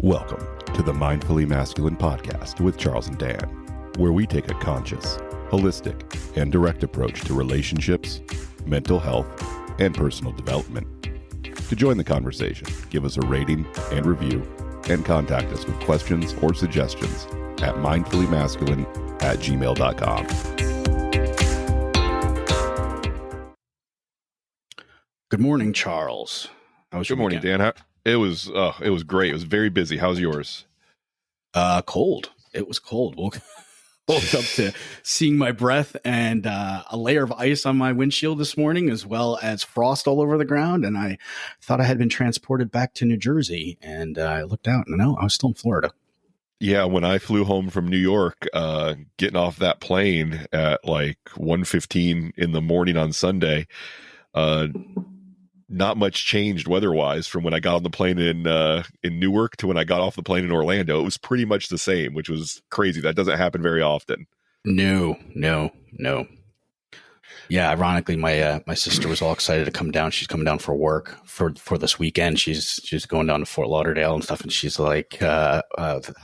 Welcome to the Mindfully Masculine podcast with Charles and Dan, where we take a conscious, holistic, and direct approach to relationships, mental health, and personal development. To join the conversation, give us a rating and review, and contact us with questions or suggestions at mindfullymasculine@gmail.com. Good morning, Charles. Good morning, Dan. It was great. It was very busy. How's yours? Cold. It was cold. Woke up to seeing my breath and a layer of ice on my windshield this morning, as well as frost all over the ground. And I thought I had been transported back to New Jersey. And I looked out and no, I was still in Florida. Yeah, when I flew home from New York, getting off that plane at like 1:15 in the morning on Sunday, not much changed weather-wise from when I got on the plane in Newark to when I got off the plane in Orlando. It was pretty much the same, which was crazy. That doesn't happen very often. No. Yeah, ironically, my sister was all excited to come down. She's coming down for work for this weekend. She's going down to Fort Lauderdale and stuff. And she's like, how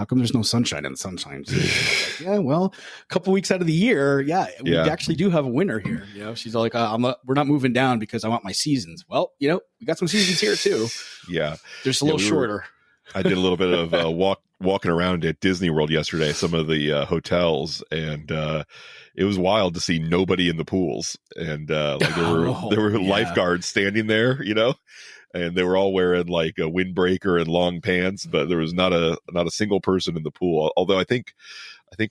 come there's no sunshine in the sunshine? Like, yeah, well, a couple weeks out of the year, we actually do have a winter here. You know, she's like, we're not moving down because I want my seasons. Well, you know, we got some seasons here too. Yeah, just a little shorter. I did a little bit of walking around at Disney World yesterday, some of the hotels, and it was wild to see nobody in the pools. And there were lifeguards standing there, you know, and they were all wearing like a windbreaker and long pants, but there was not a single person in the pool. Although I think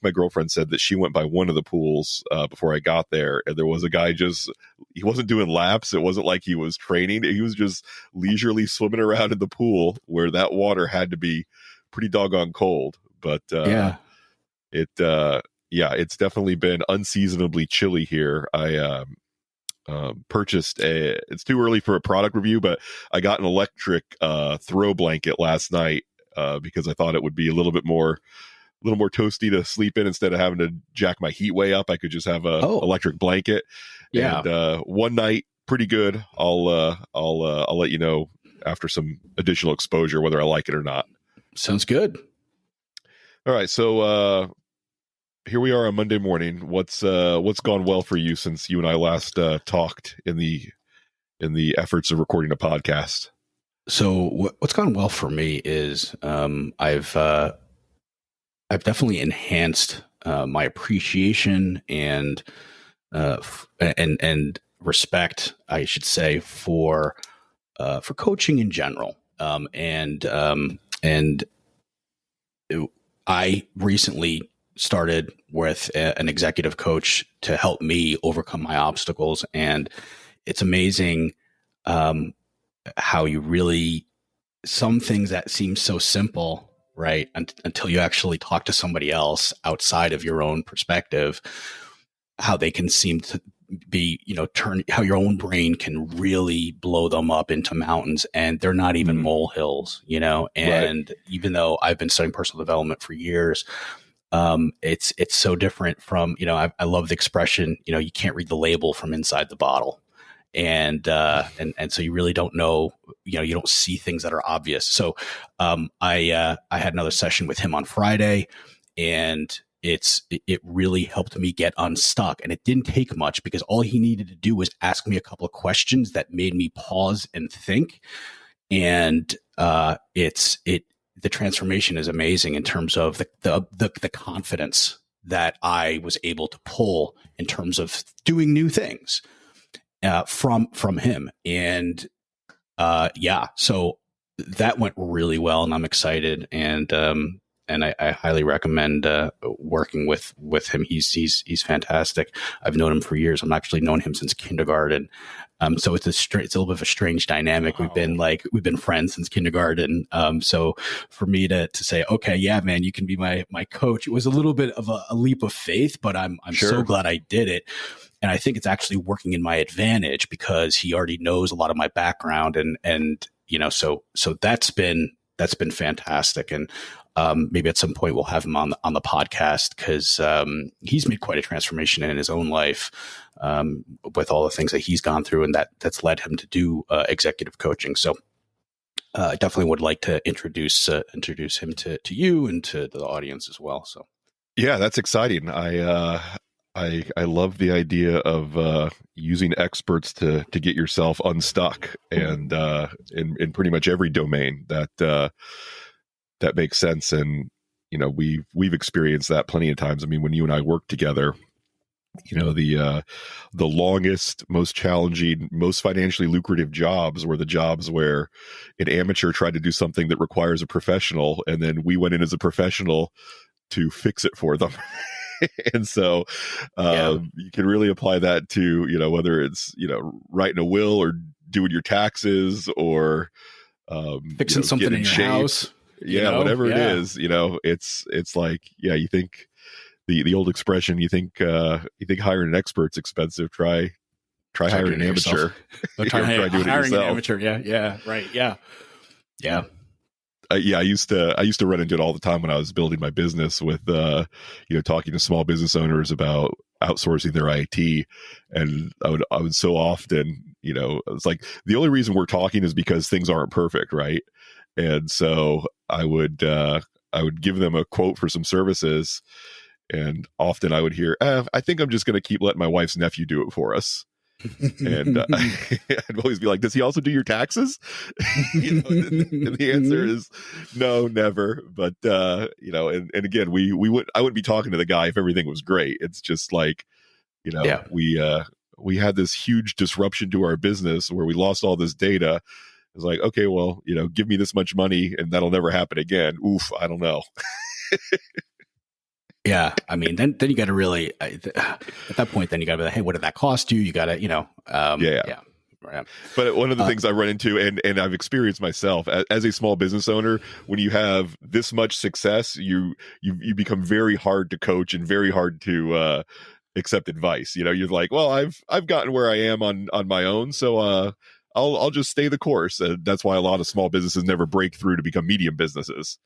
my girlfriend said that she went by one of the pools before I got there, and there was a guy he wasn't doing laps. It wasn't like he was training. He was just leisurely swimming around in the pool where that water had to be pretty doggone cold. But it's definitely been unseasonably chilly here. I purchased it's too early for a product review, but I got an electric throw blanket last night because I thought it would be a little more toasty to sleep in. Instead of having to jack my heat way up, I could just have a electric blanket. Yeah. And one night, pretty good. I'll let you know after some additional exposure whether I like it or not. Sounds good. All right, so here we are on Monday morning. What's gone well for you since you and I last talked in the efforts of recording a podcast? So what's gone well for me is I've definitely enhanced my appreciation and respect, I should say, for coaching in general. I recently started with an executive coach to help me overcome my obstacles, and it's amazing how you really, some things that seem so simple, right, until you actually talk to somebody else outside of your own perspective, how they can seem to be, you know, how your own brain can really blow them up into mountains, and they're not even molehills, you know. And right. Even though I've been studying personal development for years, it's so different from, you know, I love the expression, you know, you can't read the label from inside the bottle. And so you really don't know, you know, you don't see things that are obvious. So, I had another session with him on Friday, and it really helped me get unstuck. And it didn't take much because all he needed to do was ask me a couple of questions that made me pause and think. And, the transformation is amazing in terms of the confidence that I was able to pull in terms of doing new things. From him. And so that went really well, and I'm excited, and I highly recommend working with him. He's fantastic. I've known him for years. I've actually known him since kindergarten. So it's a little bit of a strange dynamic. Wow. We've been friends since kindergarten. So for me to say, okay, yeah, man, you can be my coach, it was a little bit of a leap of faith, but I'm sure. So glad I did it. And I think it's actually working in my advantage because he already knows a lot of my background, and you know, so that's been fantastic. And maybe at some point we'll have him on the podcast, because he's made quite a transformation in his own life with all the things that he's gone through, and that's led him to do executive coaching. So I definitely would like to introduce him to you and to the audience as well. So Yeah, that's exciting. I love the idea of using experts to get yourself unstuck, and in pretty much every domain that makes sense. And we've experienced that plenty of times. I mean, when you and I work together, the longest, most challenging, most financially lucrative jobs were the jobs where an amateur tried to do something that requires a professional, and then we went in as a professional to fix it for them. And so you can really apply that to whether it's writing a will or doing your taxes or fixing something in your house, whatever it is. It's like, you think the old expression, you think hiring an expert's expensive, try hiring an amateur. Try doing it yourself. An amateur. Yeah, right. Yeah. I used to run into it all the time when I was building my business with talking to small business owners about outsourcing their IT, and I would so often, it's like the only reason we're talking is because things aren't perfect, right? And so I would give them a quote for some services, and often I would hear, I think I'm just going to keep letting my wife's nephew do it for us. And I'd always be like, does he also do your taxes? And the answer is no, never. But and again, I wouldn't be talking to the guy if everything was great. It's just like, we had this huge disruption to our business where we lost all this data. It's like, okay, well, give me this much money and that'll never happen again. Oof, I don't know. Yeah, I mean, then you got to really at that point. Then you got to be like, hey, what did that cost you? You got to, yeah. Right. But one of the things I run into, and I've experienced myself as a small business owner, when you have this much success, you become very hard to coach and very hard to accept advice. You're like, well, I've gotten where I am on my own, so I'll just stay the course. That's why a lot of small businesses never break through to become medium businesses.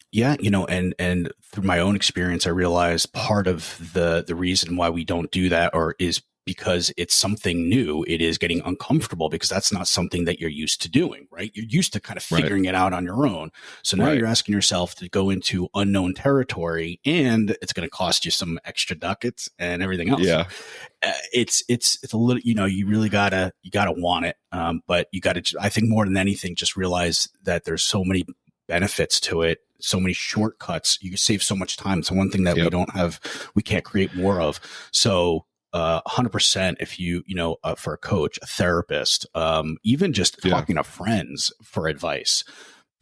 Yeah, and through my own experience, I realized part of the reason why we don't do that is because it's something new. It is getting uncomfortable because that's not something that you're used to doing, right? You're used to kind of figuring it out on your own. So now you're asking yourself to go into unknown territory, and it's going to cost you some extra ducats and everything else. Yeah, it's a little, you really gotta want it, but you gotta. I think more than anything, just realize that there's so many benefits to it, so many shortcuts. You can save so much time. It's one thing that we can't create more of. So 100% if you for a coach, a therapist, even just talking to friends for advice.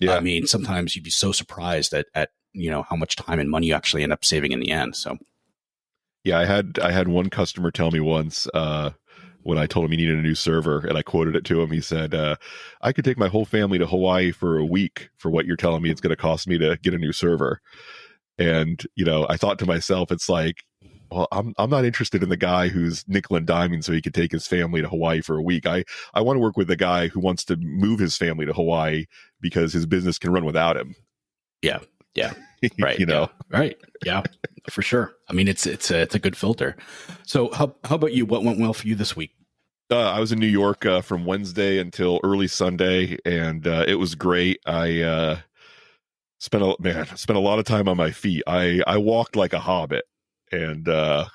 I mean, sometimes you'd be so surprised at how much time and money you actually end up saving in the end. So I had one customer tell me once, when I told him he needed a new server, and I quoted it to him, he said, I could take my whole family to Hawaii for a week for what you're telling me it's going to cost me to get a new server. And, I thought to myself, it's like, well, I'm not interested in the guy who's nickel and diming so he could take his family to Hawaii for a week. I want to work with the guy who wants to move his family to Hawaii because his business can run without him. Yeah. Yeah. Right. Right. Yeah, for sure. I mean, it's a good filter. So how about you? What went well for you this week? I was in New York from Wednesday until early Sunday, and it was great. I spent a lot of time on my feet. I walked like a hobbit, and the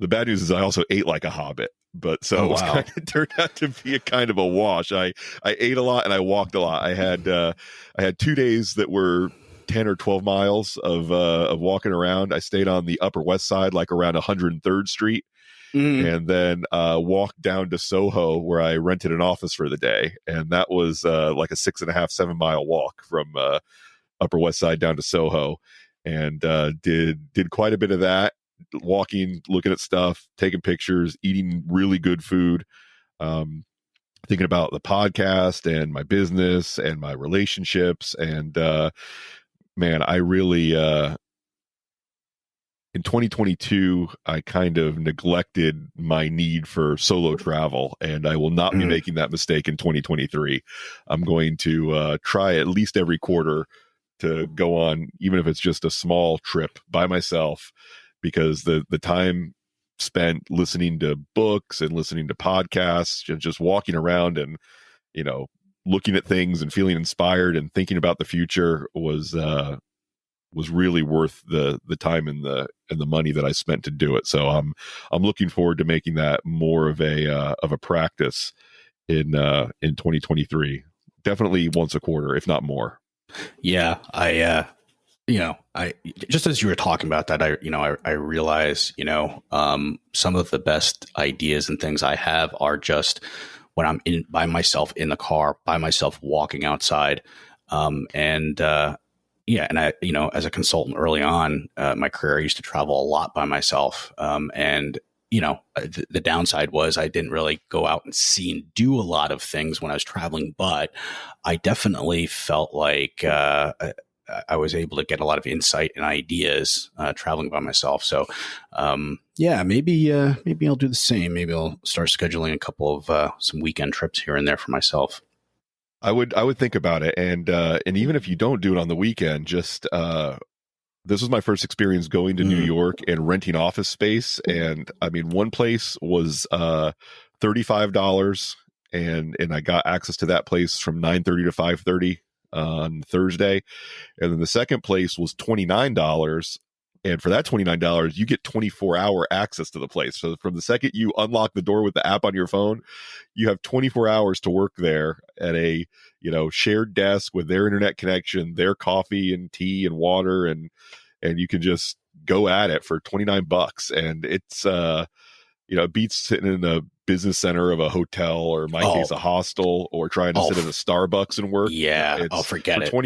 bad news is I also ate like a hobbit. But so it turned out to be a kind of a wash. I ate a lot and I walked a lot. I had 2 days that were 10 or 12 miles of walking around. I stayed on the Upper West Side, like around 103rd Street, and then walked down to Soho, where I rented an office for the day. And that was like a 6.5-7 mile walk from Upper West Side down to Soho, and did quite a bit of that, walking, looking at stuff, taking pictures, eating really good food, thinking about the podcast and my business and my relationships. And man, I really, in 2022, I kind of neglected my need for solo travel, and I will not be making that mistake in 2023. I'm going to try at least every quarter to go on, even if it's just a small trip by myself, because the time spent listening to books and listening to podcasts and just walking around and, looking at things and feeling inspired and thinking about the future was really worth the time and the money that I spent to do it. So I'm looking forward to making that more of a practice in 2023. Definitely once a quarter, if not more. Yeah, I just as you were talking about that, I realize, some of the best ideas and things I have are just when I'm by myself in the car, by myself walking outside. And I, as a consultant early on, my career, I used to travel a lot by myself. The downside was I didn't really go out and see and do a lot of things when I was traveling, but I definitely felt like I was able to get a lot of insight and ideas traveling by myself. So, maybe I'll do the same. Maybe I'll start scheduling a couple of some weekend trips here and there for myself. I would think about it, and even if you don't do it on the weekend, just this was my first experience going to New York and renting office space, and I mean, one place was $35, and I got access to that place from 9:30 to 5:30 on Thursday, and then the second place was $29. And for that $29, you get 24-hour access to the place. So from the second you unlock the door with the app on your phone, you have 24 hours to work there at a, shared desk with their internet connection, their coffee and tea and water, and you can just go at it for $29. And it's it beats sitting in a business center of a hotel, or in my case, a hostel, or trying to sit in a Starbucks and work. Yeah. Forget it. For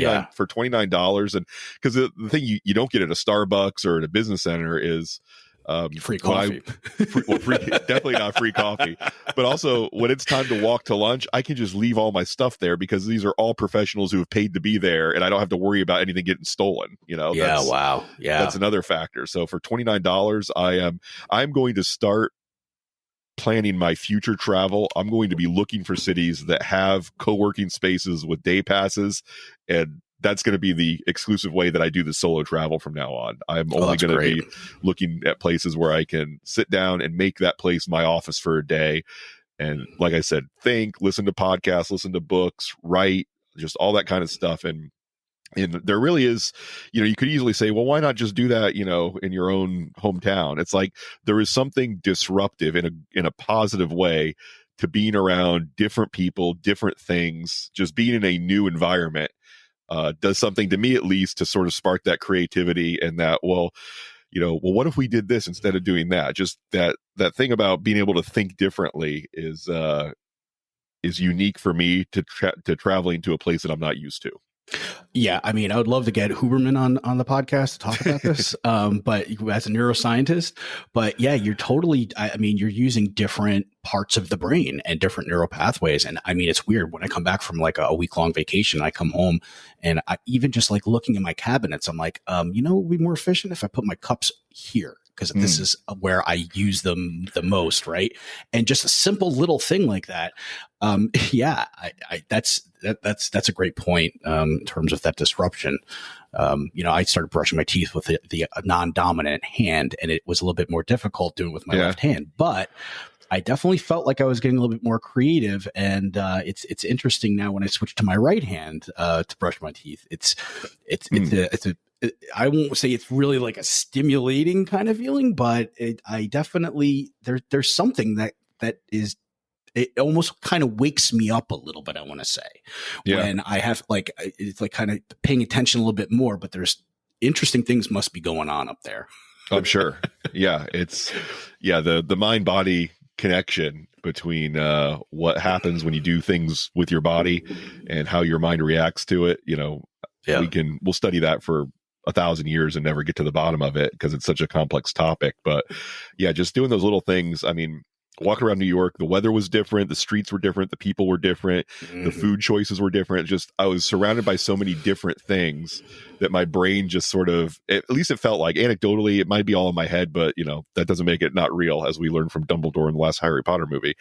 $29. And because the thing you don't get at a Starbucks or at a business center is free coffee. Definitely not free coffee. But also, when it's time to walk to lunch, I can just leave all my stuff there because these are all professionals who have paid to be there, and I don't have to worry about anything getting stolen. Wow. Yeah. That's another factor. So for $29, I'm going to start planning my future travel. I'm going to be looking for cities that have co-working spaces with day passes, and that's going to be the exclusive way that I do the solo travel from now on. I'm only going to be looking at places where I can sit down and make that place my office for a day. And like I said, listen to podcasts, listen to books, write, just all that kind of stuff. And there really is, you could easily say, well, why not just do that, in your own hometown? It's like there is something disruptive in a positive way to being around different people, different things, just being in a new environment. Does something to me, at least, to sort of spark that creativity and that, what if we did this instead of doing that? Just that thing about being able to think differently is unique for me to traveling to a place that I'm not used to. Yeah, I mean, I would love to get Huberman on the podcast to talk about this, but as a neuroscientist. But yeah, you're you're using different parts of the brain and different neural pathways. And I mean, it's weird when I come back from like a week-long vacation, I come home and I even just like looking at my cabinets, I'm like, it would be more efficient if I put my cups here, because this is where I use them the most, right? And just a simple little thing like that. That's a great point in terms of that disruption. I started brushing my teeth with the non-dominant hand, and it was a little bit more difficult doing it with my left hand, but I definitely felt like I was getting a little bit more creative. And it's interesting now when I switch to my right hand to brush my teeth. I won't say it's really like a stimulating kind of feeling, but I definitely there's something that is, it almost kind of wakes me up a little bit, I want to say, when I have it's like kind of paying attention a little bit more, but there's interesting things must be going on up there. I'm sure. Yeah. The mind body connection between what happens when you do things with your body and how your mind reacts to it. We'll study that for 1,000 years and never get to the bottom of it because it's such a complex topic. But yeah, just doing those little things. I mean, walking around New York, the weather was different, the streets were different, the people were different, the food choices were different. I was surrounded by so many different things that my brain just sort of, at least it felt like, anecdotally, it might be all in my head, but that doesn't make it not real, as we learned from Dumbledore in the last Harry Potter movie.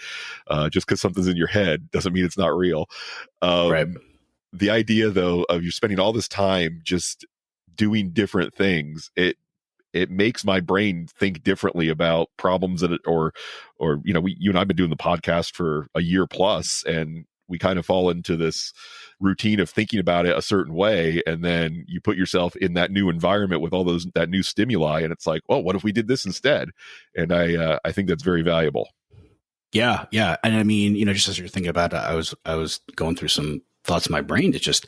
Just because something's in your head doesn't mean it's not real. Right. The idea, though, of you spending all this time just doing different things, it makes my brain think differently about problems you and I've been doing the podcast for a year plus, and we kind of fall into this routine of thinking about it a certain way, and then you put yourself in that new environment with all that new stimuli, and it's like, well, what if we did this instead? And I think that's very valuable. Yeah, yeah, and I mean, just as you're thinking about it, I was going through some thoughts in my brain. It's just,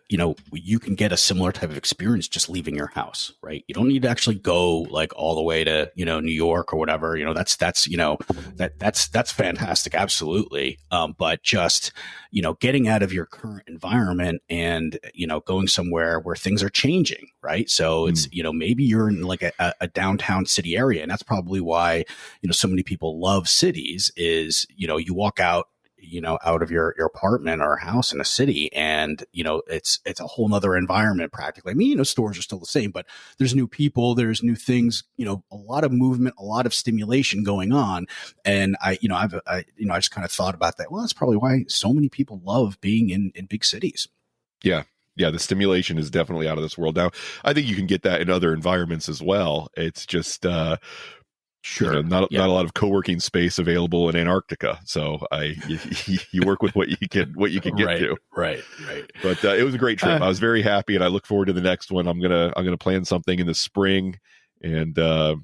you can get a similar type of experience just leaving your house, right? You don't need to actually go like all the way to, New York or whatever. That's fantastic. Absolutely. But just, getting out of your current environment and, going somewhere where things are changing, right? So it's, maybe you're in like a downtown city area, and that's probably why, so many people love cities is, you walk out of your apartment or house in a city, and, it's a whole nother environment practically. I mean, stores are still the same, but there's new people, there's new things, a lot of movement, a lot of stimulation going on. And I just kind of thought about that. Well, that's probably why so many people love being in big cities. Yeah. Yeah. The stimulation is definitely out of this world. Now, I think you can get that in other environments as well. It's just, sure. Not a lot of co-working space available in Antarctica. So you work with what you can get to. Right. But it was a great trip. I was very happy, and I look forward to the next one. I'm gonna plan something in the spring, and on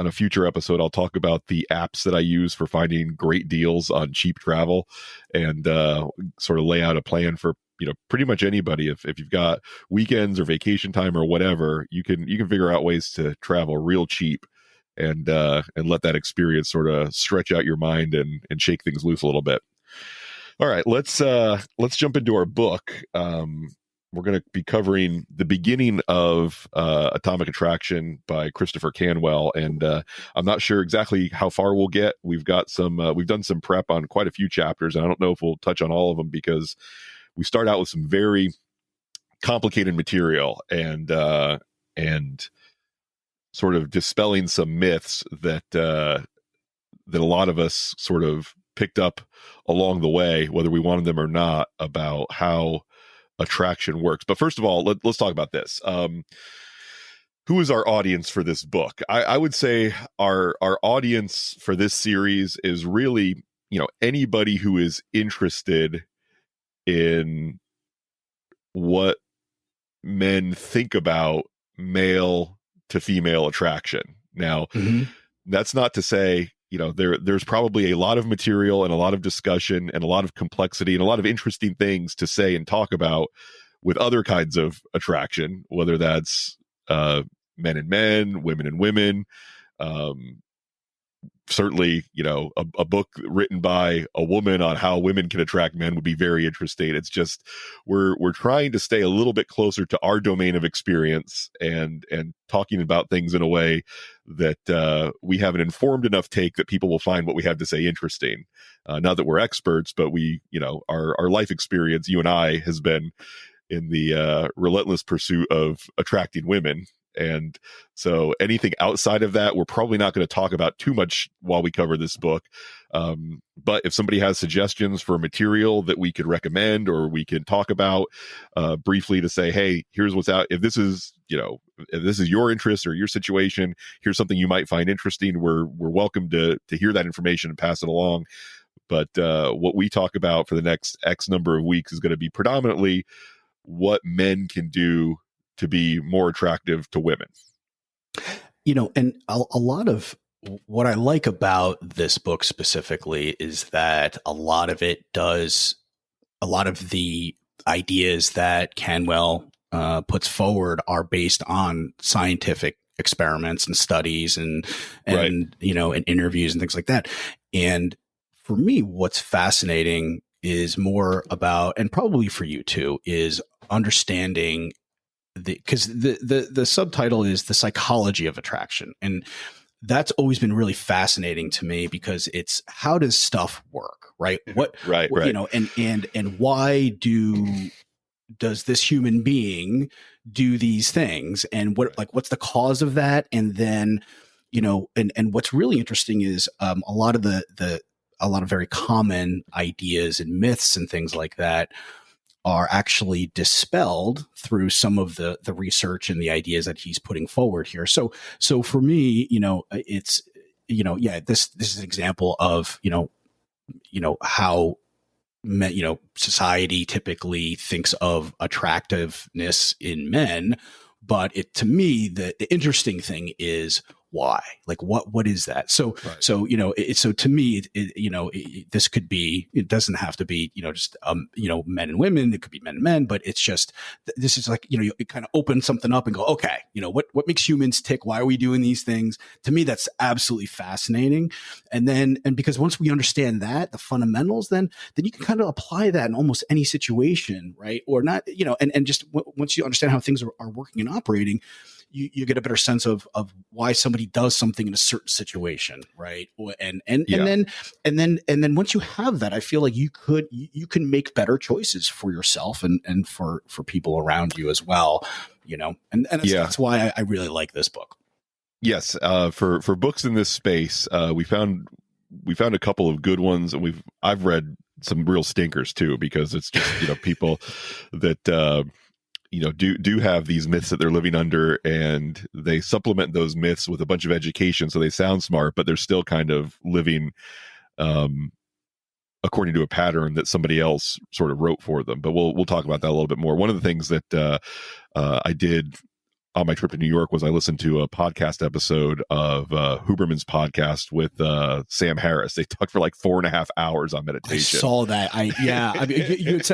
a future episode, I'll talk about the apps that I use for finding great deals on cheap travel, and sort of lay out a plan for pretty much anybody. If you've got weekends or vacation time or whatever, you can figure out ways to travel real cheap. And let that experience sort of stretch out your mind and shake things loose a little bit. All right, let's jump into our book. We're going to be covering the beginning of Atomic Attraction by Christopher Canwell, and I'm not sure exactly how far we'll get. We've got we've done some prep on quite a few chapters, and I don't know if we'll touch on all of them because we start out with some very complicated material and sort of dispelling some myths that a lot of us sort of picked up along the way, whether we wanted them or not, about how attraction works. But first of all, let's talk about this. Who is our audience for this book? I would say our audience for this series is really, anybody who is interested in what men think about male to female attraction. Now, that's not to say, there's probably a lot of material and a lot of discussion and a lot of complexity and a lot of interesting things to say and talk about with other kinds of attraction, whether that's men and men, women and women. Certainly, a book written by a woman on how women can attract men would be very interesting. It's just we're trying to stay a little bit closer to our domain of experience and talking about things in a way that we have an informed enough take that people will find what we have to say interesting. Not that we're experts, but we, our life experience, you and I, has been in the relentless pursuit of attracting women. And so anything outside of that, we're probably not going to talk about too much while we cover this book. But if somebody has suggestions for material that we could recommend or we can talk about briefly to say, hey, here's what's out. If this is, if this is your interest or your situation, here's something you might find interesting. We're welcome to hear that information and pass it along. But what we talk about for the next X number of weeks is going to be predominantly what men can do to be more attractive to women. And a lot of what I like about this book specifically is that a lot of the ideas that Canwell puts forward are based on scientific experiments and studies and right. And interviews and things like that. And for me, what's fascinating is more about, and probably for you too, is understanding because the subtitle is The Psychology of Attraction. And that's always been really fascinating to me because it's how does stuff work, right? Right. And why does this human being do these things? And what's the cause of that? And then, and what's really interesting is a lot of very common ideas and myths and things like that are actually dispelled through some of the research and the ideas that he's putting forward here. So for me, it's, this is an example of, how society typically thinks of attractiveness in men. But to me, the interesting thing is why. Like, what is that? So, right. So to me, this could be. It doesn't have to be, just men and women. It could be men and men. But it's just this is like, you kind of open something up and go, okay, what makes humans tick? Why are we doing these things? To me, that's absolutely fascinating. And because once we understand that, the fundamentals, then you can kind of apply that in almost any situation, right? Or not, and just once you understand how things are working and operating, you get a better sense of why somebody does something in a certain situation, right? And then once you have that, I feel like you can make better choices for yourself and for people around you as well, and that's why I really like this book. Yes, for books in this space, we found a couple of good ones, and I've read some real stinkers too, because it's just people that do have these myths that they're living under, and they supplement those myths with a bunch of education, so they sound smart, but they're still kind of living according to a pattern that somebody else sort of wrote for them. But we'll talk about that a little bit more. One of the things that I did on my trip to New York was I listened to a podcast episode of Huberman's podcast with Sam Harris. They talked for like 4.5 hours on meditation. I saw that.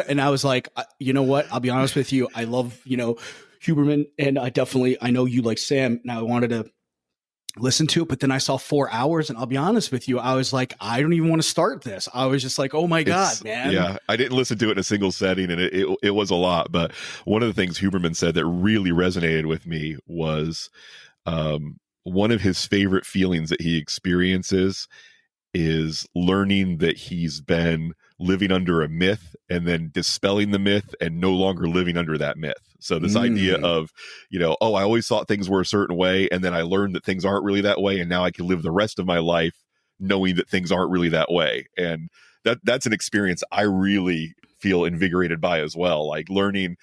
And I was like, you know what? I'll be honest with you. I love, Huberman, and I know you like Sam. Now I wanted to listen to it, but then I saw 4 hours, and I'll be honest with you, I was like, I don't even want to start this. I was just like, oh my God, man. Yeah, I didn't listen to it in a single setting, and it was a lot. But one of the things Huberman said that really resonated with me was one of his favorite feelings that he experiences is learning that he's been living under a myth and then dispelling the myth and no longer living under that myth. So this idea of, I always thought things were a certain way, and then I learned that things aren't really that way, and now I can live the rest of my life knowing that things aren't really that way. And that's an experience I really feel invigorated by as well. Like learning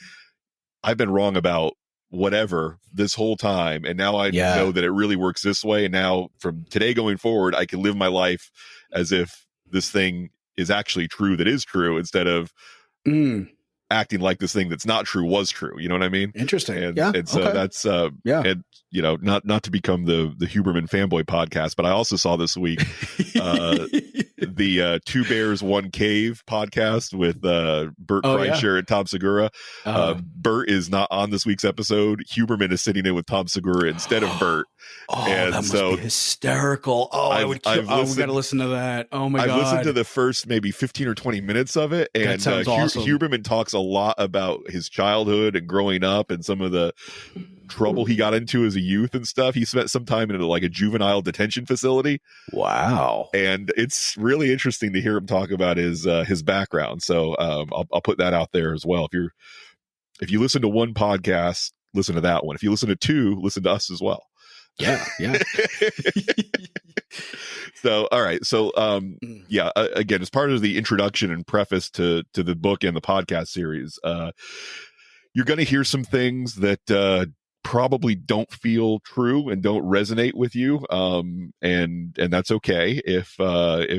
I've been wrong about whatever this whole time, and now I know that it really works this way, and now from today going forward I can live my life as if this thing is actually true, that is true, instead of acting like this thing that's not true was true. You know what I mean? Interesting. And so that's and not to become the Huberman fanboy podcast, but I also saw this week the Two Bears One Cave podcast with Bert Kreischer and Tom Segura. Bert is not on this week's episode. Huberman is sitting in with Tom Segura instead of Bert. And that must be hysterical. We got to listen to that. Oh my God. I've listened to the first maybe 15 or 20 minutes of it, and that sounds awesome. Huberman talks a lot about his childhood and growing up and some of the trouble he got into as a youth and stuff. He spent some time in a juvenile detention facility. Wow. And it's really interesting to hear him talk about his background. So I'll put that out there as well. If you listen to one podcast, listen to that one. If you listen to two, listen to us as well. Yeah. So, all right. So, again, as part of the introduction and preface to the book and the podcast series, you're going to hear some things that probably don't feel true and don't resonate with you, and that's okay. If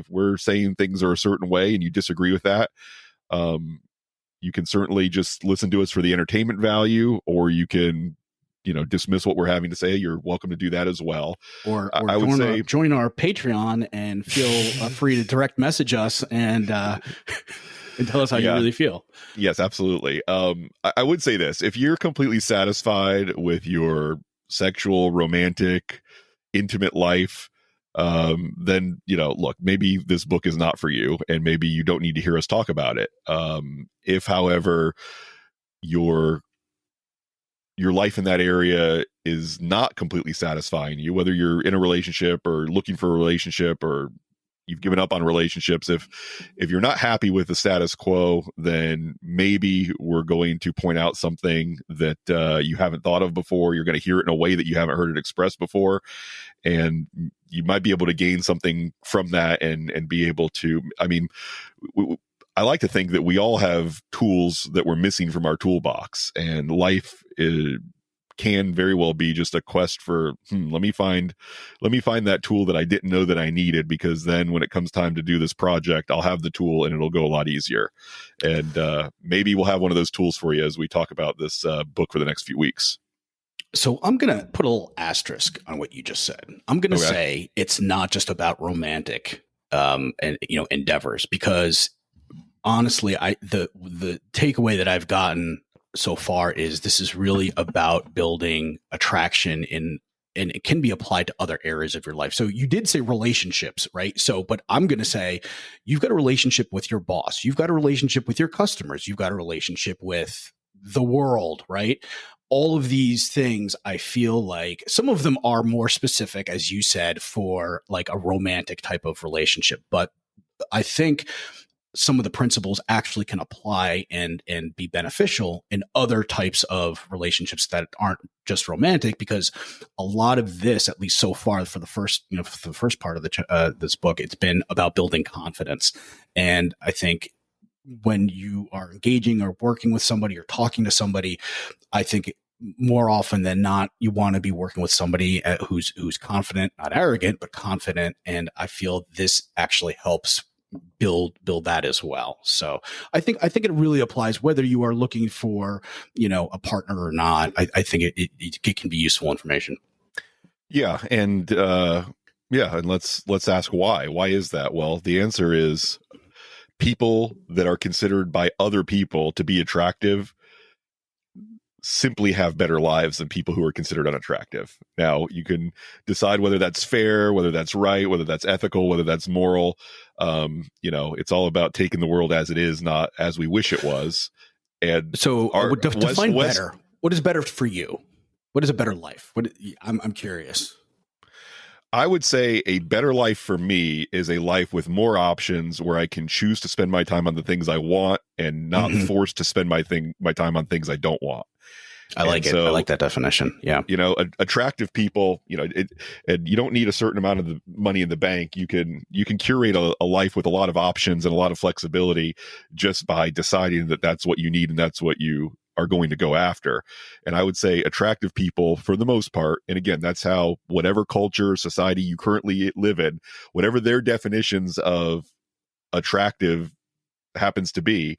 we're saying things are a certain way and you disagree with that, you can certainly just listen to us for the entertainment value, or you can dismiss what we're having to say. You're welcome to do that as well. Or I would say join our Patreon and feel free to direct message us and tell us how you really feel. Yes, absolutely. I would say this: if you're completely satisfied with your sexual, romantic, intimate life, then look, maybe this book is not for you, and maybe you don't need to hear us talk about it. If, however, your life in that area is not completely satisfying you, whether you're in a relationship or looking for a relationship, or you've given up on relationships, if you're not happy with the status quo, then maybe we're going to point out something that you haven't thought of before. You're going to hear it in a way that you haven't heard it expressed before, and you might be able to gain something from that and be able to, I like to think that we all have tools that we're missing from our toolbox, and life can very well be just a quest for let me find that tool that I didn't know that I needed, because then when it comes time to do this project, I'll have the tool and it'll go a lot easier. And maybe we'll have one of those tools for you as we talk about this book for the next few weeks. So I'm going to put a little asterisk on what you just said. I'm going to say it's not just about romantic endeavors, because honestly, the takeaway that I've gotten so far is this is really about building attraction and it can be applied to other areas of your life. So you did say relationships, right? So, but I'm going to say you've got a relationship with your boss. You've got a relationship with your customers. You've got a relationship with the world, right? All of these things, I feel like some of them are more specific, as you said, for like a romantic type of relationship. But I think some of the principles actually can apply and be beneficial in other types of relationships that aren't just romantic, because a lot of this, at least so far for the first part of this book, it's been about building confidence. And I think when you are engaging or working with somebody or talking to somebody, I think more often than not, you want to be working with somebody who's confident, not arrogant, but confident. And I feel this actually helps build that as well. So I think it really applies whether you are looking for, a partner or not. I think it can be useful information. Yeah. And let's ask why. Why is that? Well, the answer is people that are considered by other people to be attractive simply have better lives than people who are considered unattractive. Now, you can decide whether that's fair, whether that's right, whether that's ethical, whether that's moral. It's all about taking the world as it is, not as we wish it was. And so define better. What is better for you? What is a better life? I'm curious. I would say a better life for me is a life with more options, where I can choose to spend my time on the things I want and not forced to spend my time on things I don't want. I like it. I like that definition. Yeah. Attractive people, and you don't need a certain amount of the money in the bank. You can curate a life with a lot of options and a lot of flexibility just by deciding that that's what you need and that's what you are going to go after. And I would say attractive people, for the most part, and again, that's how whatever culture, society you currently live in, whatever their definitions of attractive happens to be,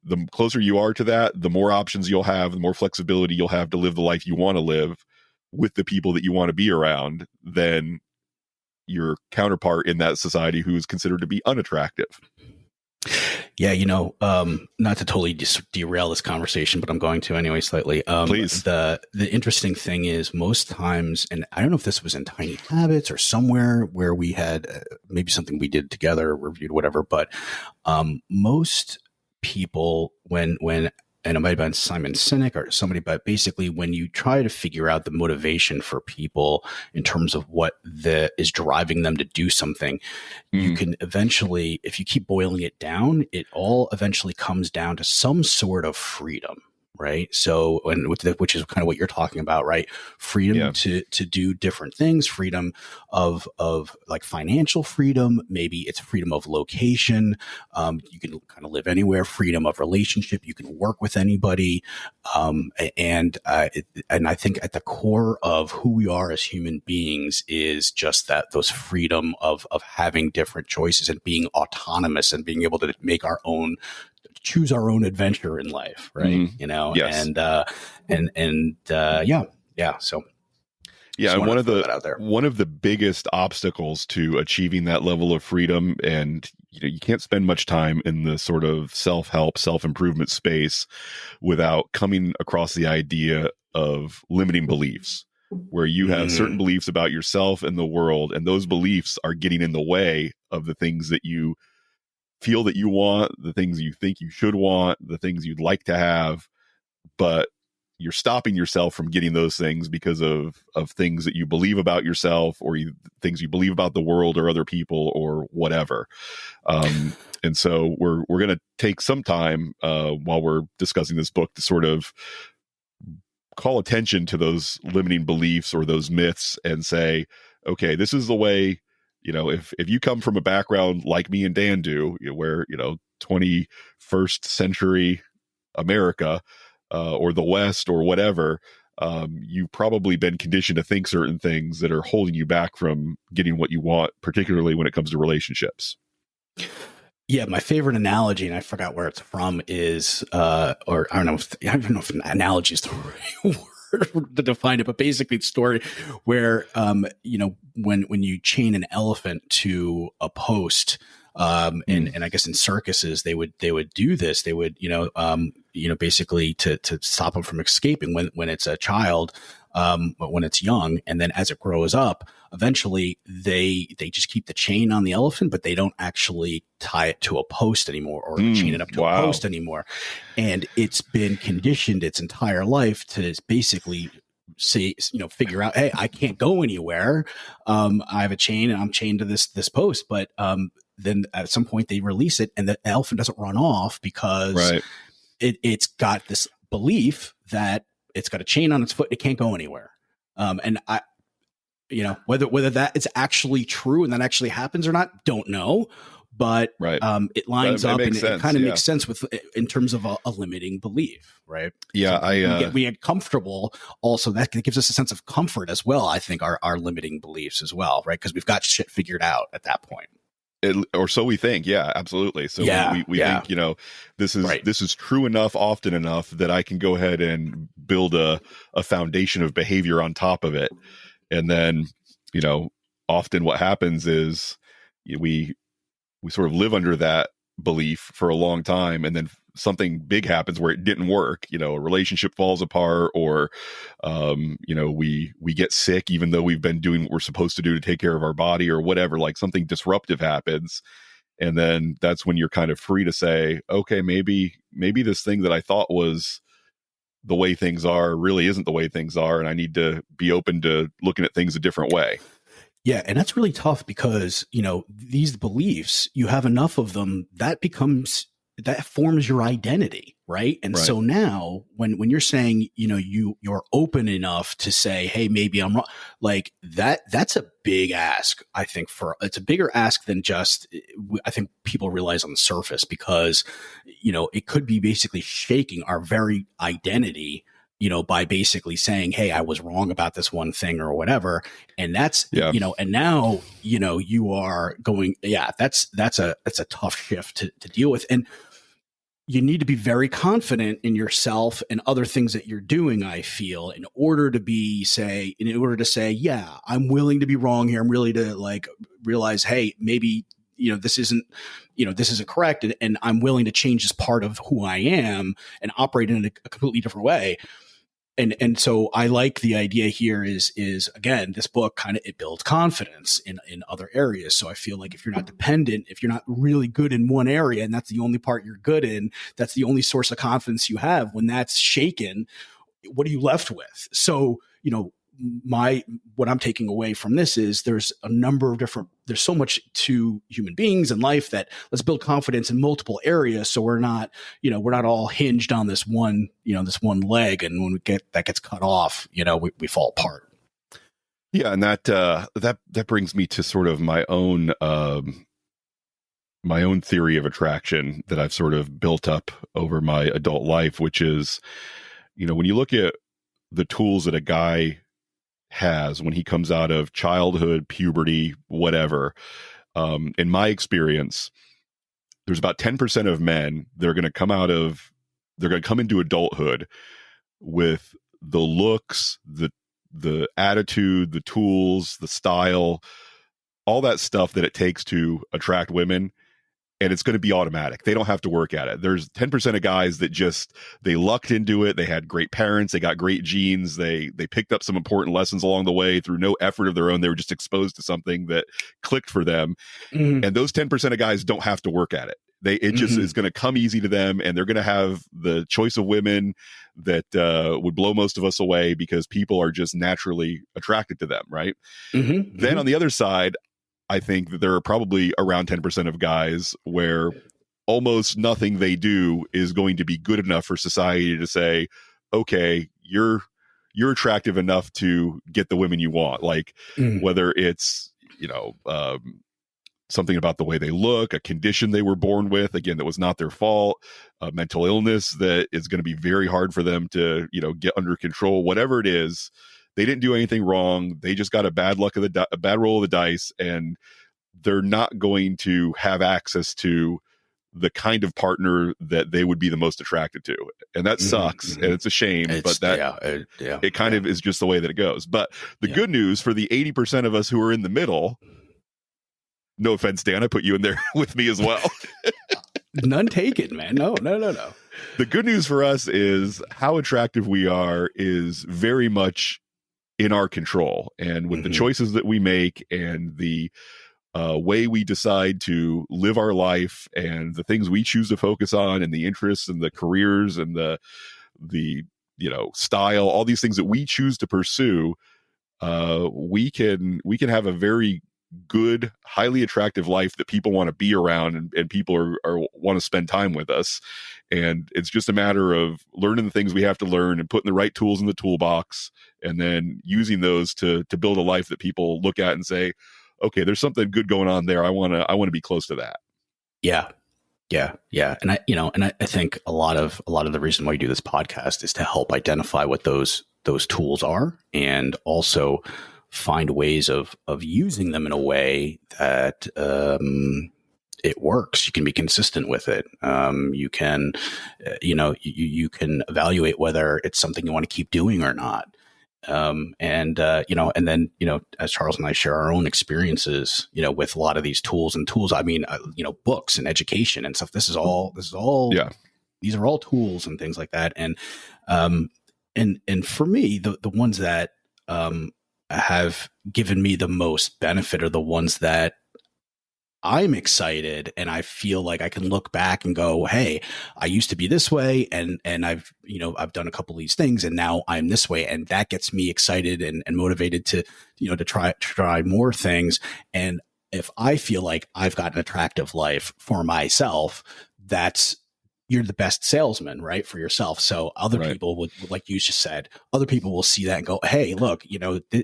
the closer you are to that, the more options you'll have, the more flexibility you'll have to live the life you want to live with the people that you want to be around than your counterpart in that society who is considered to be unattractive. Yeah, not to totally derail this conversation, but I'm going to anyway slightly. Please. The interesting thing is most times, and I don't know if this was in Tiny Habits or somewhere where we had maybe something we did together, reviewed, whatever, but most people, when and it might have been Simon Sinek or somebody, but basically when you try to figure out the motivation for people in terms of what is driving them to do something, you can eventually, if you keep boiling it down, it all eventually comes down to some sort of freedom. Right. So, which is kind of what you're talking about, right? Freedom to do different things, freedom of like financial freedom. Maybe it's freedom of location. You can kind of live anywhere, freedom of relationship. You can work with anybody. And I think at the core of who we are as human beings is just those freedom of having different choices and being autonomous and being able to make choose our own adventure in life, right? Yes. So and one of the biggest obstacles to achieving that level of freedom, and you can't spend much time in the sort of self-help, self-improvement space without coming across the idea of limiting beliefs, where you have certain beliefs about yourself and the world, and those beliefs are getting in the way of the things that you feel that you want, the things you think you should want, the things you'd like to have, but you're stopping yourself from getting those things because of things that you believe about yourself, or things you believe about the world or other people or whatever. And so we're going to take some time while we're discussing this book to sort of call attention to those limiting beliefs or those myths and say, okay, this is the way. If you come from a background like me and Dan do, where 21st century America or the West or whatever, you've probably been conditioned to think certain things that are holding you back from getting what you want, particularly when it comes to relationships. Yeah, my favorite analogy, and I forgot where it's from, is, or I don't know if an analogy is the right word to define it, but basically it's a story where, when you chain an elephant to a post, and I guess in circuses they would do this. They would, basically to stop them from escaping when it's a child, but when it's young, and then as it grows up, eventually they just keep the chain on the elephant, but they don't actually tie it to a post anymore or chain it up to a post anymore. And it's been conditioned its entire life to basically say, figure out, hey, I can't go anywhere. I have a chain and I'm chained to this post, but then at some point they release it and the elephant doesn't run off because it's got this belief that it's got a chain on its foot. It can't go anywhere. And I, whether that is actually true and that actually happens or not, don't know. But it lines up and it kind of makes sense in terms of a limiting belief, right? Yeah, so we get comfortable. Also, that gives us a sense of comfort as well. I think our limiting beliefs as well, right? Because we've got shit figured out at that point. Or so we think. Yeah, absolutely. So we think, this is true enough, often enough that I can go ahead and build a foundation of behavior on top of it. And then, often what happens is we sort of live under that belief for a long time, and then something big happens where it didn't work. A relationship falls apart, or we get sick even though we've been doing what we're supposed to do to take care of our body or whatever. Like something disruptive happens, and then that's when you're kind of free to say, okay, maybe this thing that I thought was the way things are really isn't the way things are, and I need to be open to looking at things a different way. Yeah, and that's really tough because, these beliefs, you have enough of them, that forms your identity, right? And so now when you're saying, you're open enough to say, hey, maybe I'm wrong, like that's a big ask. I think it's a bigger ask than just, I think people realize on the surface, because, it could be basically shaking our very identity, by basically saying, hey, I was wrong about this one thing or whatever. And that's, and now, you are going, that's a tough shift to deal with. And you need to be very confident in yourself and other things that you're doing, I feel, in order to say, yeah, I'm willing to be wrong here. I'm really to realize, hey, maybe, this isn't correct. And I'm willing to change this part of who I am and operate in a completely different way. And so I like the idea here is again, this book it builds confidence in other areas. So I feel like if you're not dependent, if you're not really good in one area and that's the only part you're good in, that's the only source of confidence you have, when that's shaken, what are you left with? So, what I'm taking away from this is there's so much to human beings and life that let's build confidence in multiple areas. So we're not all hinged on this one leg. And when that gets cut off, we fall apart. Yeah. And that brings me to sort of my own theory of attraction that I've sort of built up over my adult life, which is, when you look at the tools that a guy has when he comes out of childhood, puberty, whatever. In my experience, there's about 10% of men they're going to come into adulthood with the looks, the attitude, the tools, the style, all that stuff that it takes to attract women. And it's going to be automatic. They don't have to work at it. There's 10% of guys that they lucked into it. They had great parents. They got great genes. They picked up some important lessons along the way through no effort of their own. They were just exposed to something that clicked for them. Mm-hmm. And those 10% of guys don't have to work at it. It just is going to come easy to them, and they're going to have the choice of women that would blow most of us away because people are just naturally attracted to them, right? Mm-hmm. Then on the other side, I think that there are probably around 10% of guys where almost nothing they do is going to be good enough for society to say, okay, you're attractive enough to get the women you want. Like whether it's, something about the way they look, a condition they were born with, again, that was not their fault, a mental illness that is going to be very hard for them to, get under control, whatever it is. They didn't do anything wrong. They just got a bad roll of the dice, and they're not going to have access to the kind of partner that they would be the most attracted to. And that sucks. And it's a shame, but it kind of is just the way that it goes. But the good news for the 80% of us who are in the middle, no offense, Dan, I put you in there with me as well. None taken, man. No. The good news for us is how attractive we are is very much in our control. And with the choices that we make and the way we decide to live our life and the things we choose to focus on and the interests and the careers and the style, all these things that we choose to pursue, we can have a very good, highly attractive life that people want to be around and people are want to spend time with us. And it's just a matter of learning the things we have to learn and putting the right tools in the toolbox and then using those to build a life that people look at and say, okay, there's something good going on there. I want to be close to that. Yeah. And I think a lot of the reason why you do this podcast is to help identify what those tools are and also find ways of using them in a way that it works. You can be consistent with it. You can, you can evaluate whether it's something you want to keep doing or not. And then, as Charles and I share our own experiences, with a lot of these tools, I mean, books and education and stuff, these are all tools and things like that. And for me, the ones that, have given me the most benefit are the ones that I'm excited and I feel like I can look back and go, hey, I used to be this way and I've done a couple of these things and now I'm this way. And that gets me excited and motivated to try more things. And if I feel like I've got an attractive life for myself, you're the best salesman, right? For yourself. So other people would, like you just said, other people will see that and go, hey, look,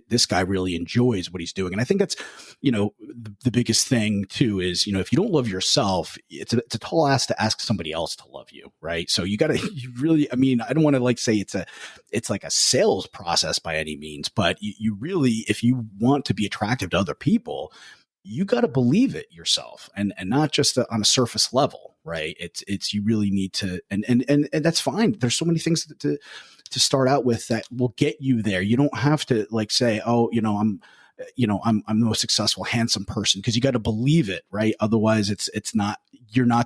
this guy really enjoys what he's doing. And I think that's, the biggest thing too is, if you don't love yourself, it's a tall ask to ask somebody else to love you. Right. So I don't want to say it's like a sales process by any means, but you really, if you want to be attractive to other people, you got to believe it yourself and not just on a surface level, right? It's you really need to, and that's fine. There's so many things to start out with that will get you there. You don't have to say, oh, I'm the most successful, handsome person, because you got to believe it, right? Otherwise it's not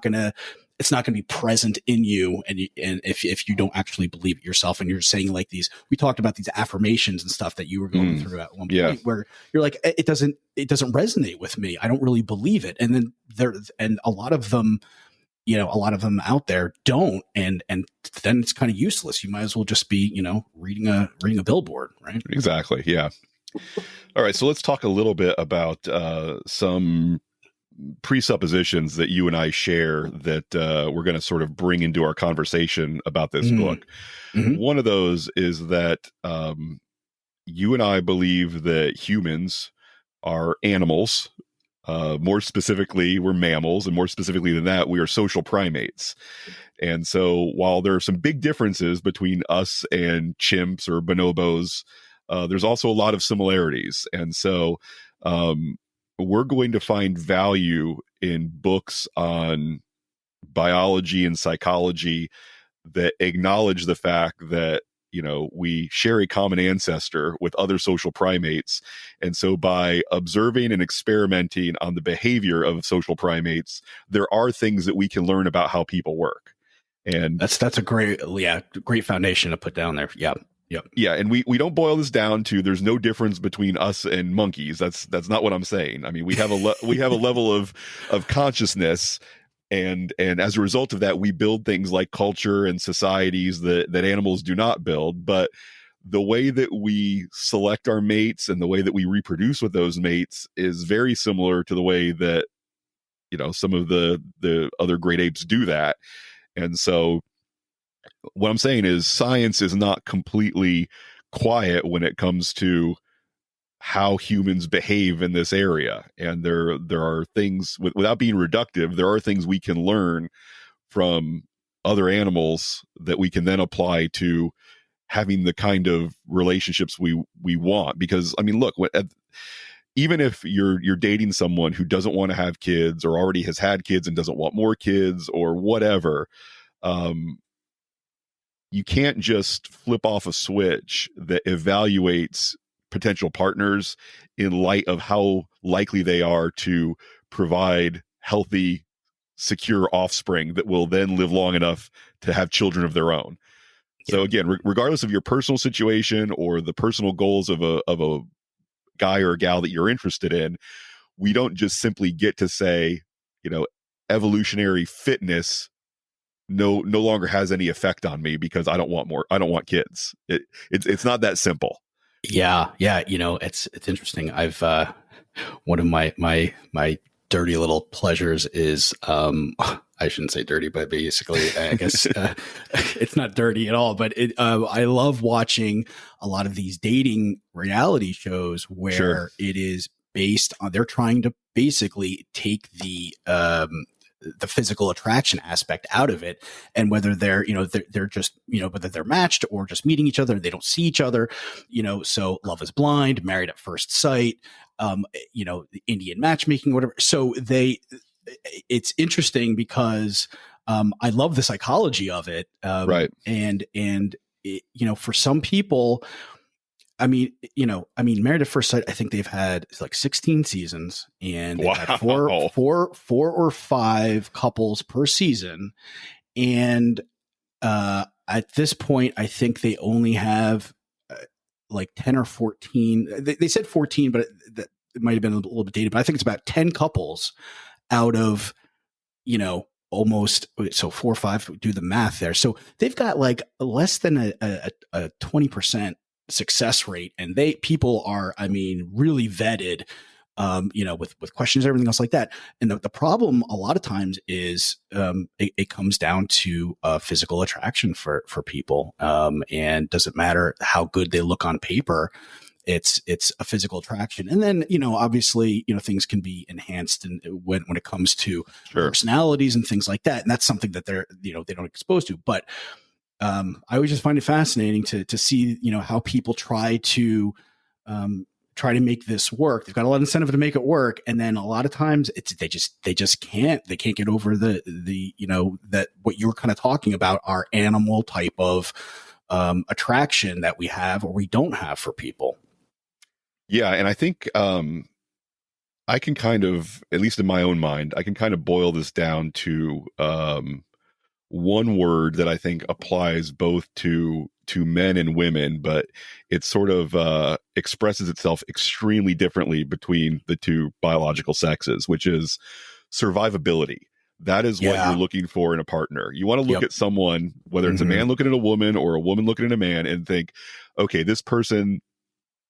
going to be present in you. And if you don't actually believe it yourself and you're saying we talked about these affirmations and stuff that you were going through at one point where you're like, it doesn't resonate with me. I don't really believe it. And then a lot of them out there don't. And then it's kind of useless. You might as well just be, reading a billboard, right? Exactly. Yeah. All right. So let's talk a little bit about some presuppositions that you and I share that we're going to sort of bring into our conversation about this book. One of those is that you and I believe that humans are animals. More specifically, we're mammals, and more specifically than that, we are social primates. And so while there are some big differences between us and chimps or bonobos, there's also a lot of similarities. And so we're going to find value in books on biology and psychology that acknowledge the fact that, we share a common ancestor with other social primates. And so by observing and experimenting on the behavior of social primates, there are things that we can learn about how people work. And that's a great foundation to put down there. Yeah. Yep. Yeah, and we don't boil this down to there's no difference between us and monkeys. That's not what I'm saying. I mean, we have a level of consciousness, and as a result of that, we build things like culture and societies that animals do not build. But the way that we select our mates and the way that we reproduce with those mates is very similar to the way that some of the other great apes do that. And so what I'm saying is science is not completely quiet when it comes to how humans behave in this area. And there are things, without being reductive, there are things we can learn from other animals that we can then apply to having the kind of relationships we want. Because I mean, look, even if you're dating someone who doesn't want to have kids or already has had kids and doesn't want more kids or whatever, you can't just flip off a switch that evaluates potential partners in light of how likely they are to provide healthy, secure offspring that will then live long enough to have children of their own. So again, regardless of your personal situation or the personal goals of a guy or a gal that you're interested in, we don't just simply get to say, evolutionary fitness no longer has any effect on me because I don't want kids. It's not that simple. Yeah. It's interesting. I've one of my dirty little pleasures is I shouldn't say dirty, but basically I guess it's not dirty at all, but I love watching a lot of these dating reality shows where it is based on, they're trying to basically take the physical attraction aspect out of it, and whether they're just whether they're matched or just meeting each other, they don't see each other, so Love is Blind, Married at First Sight, the Indian matchmaking, whatever. So it's interesting because I love the psychology of it, right? And for some people, I mean, Married at First Sight, I think they've had like 16 seasons, and they've had four or five couples per season. And at this point, I think they only have like 10 or 14. They said 14, but it might have been a little bit dated. But I think it's about 10 couples out of, almost, so 4 or 5. Do the math there. So they've got like less than a 20% success rate, and people are, really vetted, with questions, everything else like that. And the problem a lot of times is it comes down to physical attraction for people, and doesn't matter how good they look on paper. It's a physical attraction, and then obviously things can be enhanced, and when it comes to personalities and things like that, and that's something that they're they don't expose to, but. I always just find it fascinating to see, how people try to make this work. They've got a lot of incentive to make it work. And then a lot of times they just can't get over the that what you were kind of talking about, our animal type of attraction that we have or we don't have for people. Yeah. And I think I can kind of, at least in my own mind, I can kind of boil this down to one word that I think applies both to men and women, but it sort of expresses itself extremely differently between the two biological sexes, which is survivability. That is what you're looking for in a partner. You want to look at someone, whether it's a man looking at a woman or a woman looking at a man, and think, okay, this person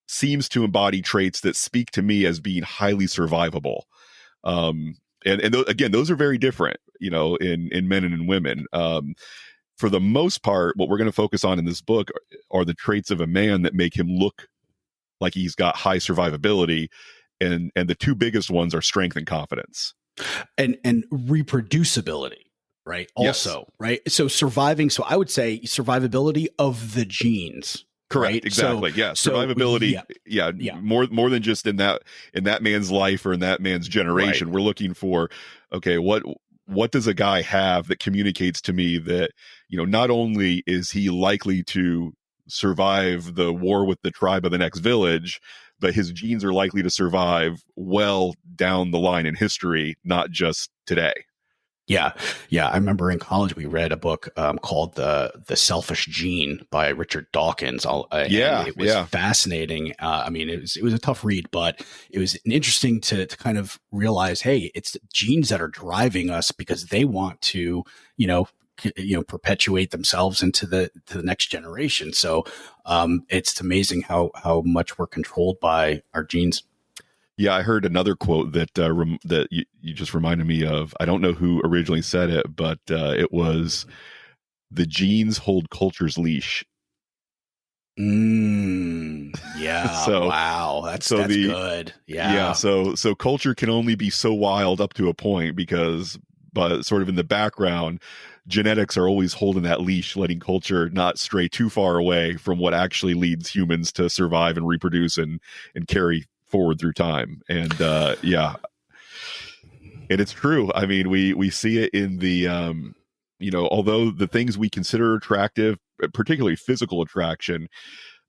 seems to embody traits that speak to me as being highly survivable. And again, those are very different, in men and in women. For the most part, what we're going to focus on in this book are the traits of a man that make him look like he's got high survivability. And the two biggest ones are strength and confidence. And reproducibility, right? Also, right? So surviving. So I would say survivability of the genes. Correct. Right? Exactly. Survivability. More than just in that man's life or in that man's generation. Right. We're looking for, okay, what does a guy have that communicates to me that, not only is he likely to survive the war with the tribe of the next village, but his genes are likely to survive well down the line in history, not just today. Yeah. I remember in college we read a book called the Selfish Gene by Richard Dawkins. It was fascinating. It was a tough read, but it was interesting to kind of realize, hey, it's genes that are driving us because they want to, perpetuate themselves into the next generation. So it's amazing how much we're controlled by our genes. Yeah, I heard another quote that that you just reminded me of. I don't know who originally said it, but it was, "The genes hold culture's leash." Yeah. So Wow. That's so the good. yeah, Yeah. so culture can only be so wild up to a point because, but sort of in the background, genetics are always holding that leash, letting culture not stray too far away from what actually leads humans to survive and reproduce and carry forward through time. And yeah, and it's true. I mean, we see it in the although the things we consider attractive, particularly physical attraction,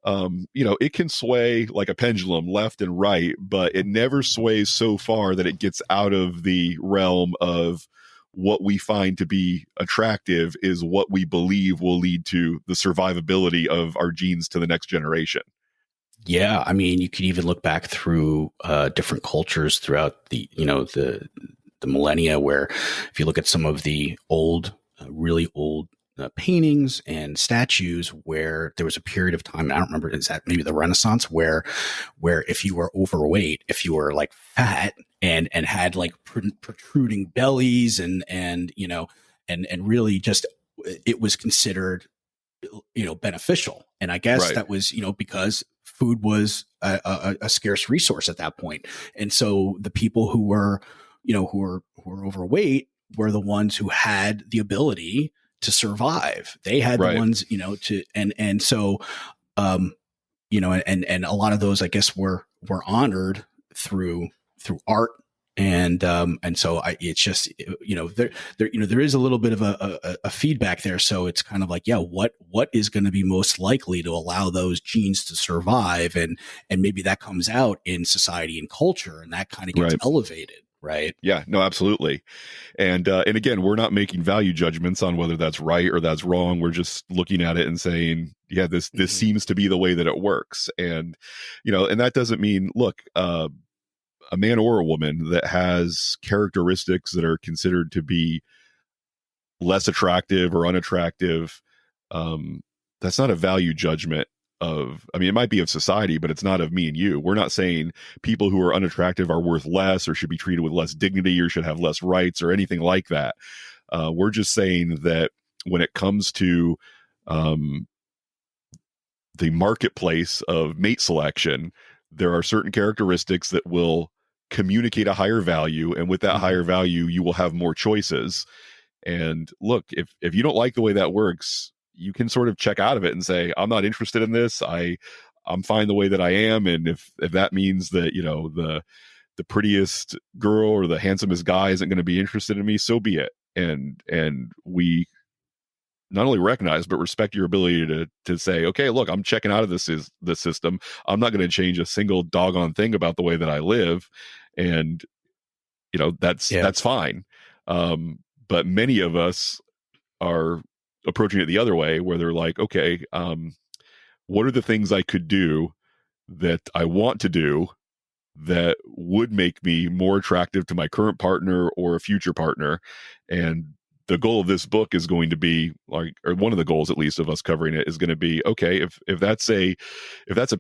it can sway like a pendulum left and right, but it never sways so far that it gets out of the realm of what we find to be attractive is what we believe will lead to the survivability of our genes to the next generation. Yeah. I mean, you could even look back through different cultures throughout the millennia, where if you look at some of the really old paintings and statues, where there was a period of time, and I don't remember, is that maybe the Renaissance, where if you were overweight, if you were like fat and had like protruding bellies and really just, it was considered beneficial. And I guess Right. that was because food was a scarce resource at that point. And so the people who were overweight were the ones who had the ability to survive. They had the Right. ones to and so and a lot of those, I guess, were honored through art. And so it's just, there is a little bit of a feedback there. So it's kind of like, yeah, what is going to be most likely to allow those genes to survive? And maybe that comes out in society and culture, and that kind of gets Right. elevated. Right. Yeah, no, absolutely. And again, we're not making value judgments on whether that's right or that's wrong. We're just looking at it and saying, yeah, this seems to be the way that it works. And, and that doesn't mean, look, a man or a woman that has characteristics that are considered to be less attractive or unattractive, that's not a value judgment it might be of society, but it's not of me and you. We're not saying people who are unattractive are worth less or should be treated with less dignity or should have less rights or anything like that. We're just saying that when it comes to the marketplace of mate selection, there are certain characteristics that will communicate a higher value, and with that higher value, you will have more choices. And look, if you don't like the way that works, you can sort of check out of it and say, I'm not interested in this. I'm fine the way that I am. And if that means that, the prettiest girl or the handsomest guy isn't going to be interested in me, so be it. And we not only recognize but respect your ability to say, okay, look, I'm checking out of this system. I'm not going to change a single doggone thing about the way that I live. And that's fine. But many of us are approaching it the other way, where they're like, okay, what are the things I could do that I want to do that would make me more attractive to my current partner or a future partner? And the goal of this book is going to be like, or one of the goals at least of us covering it is going to be, okay, if that's a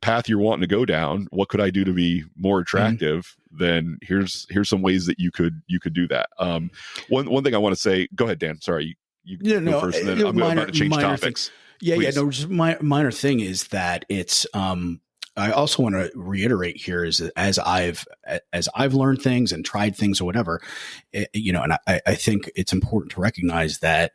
path you're wanting to go down, what could I do to be more attractive? Then here's some ways that you could do that. One thing I want to say, go ahead, Dan, sorry, you go first, and then I'm about to change topics. Just minor thing is that it's I also want to reiterate here is that as I've learned things and tried things or whatever, and I think it's important to recognize that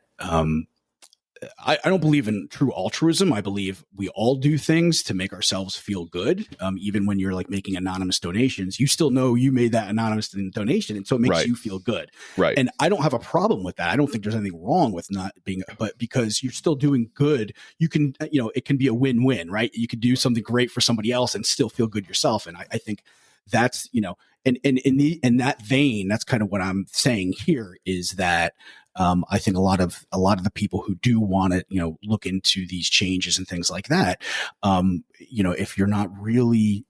I don't believe in true altruism. I believe we all do things to make ourselves feel good. Even when you're like making anonymous donations, you still know you made that anonymous donation. And so it makes you feel good. Right. And I don't have a problem with that. I don't think there's anything wrong with not being, but because you're still doing good, you can, it can be a win-win, right? You could do something great for somebody else and still feel good yourself. And I think that's, and in that vein, that's kind of what I'm saying here is that, I think a lot of the people who do want to, look into these changes and things like that, if you're not really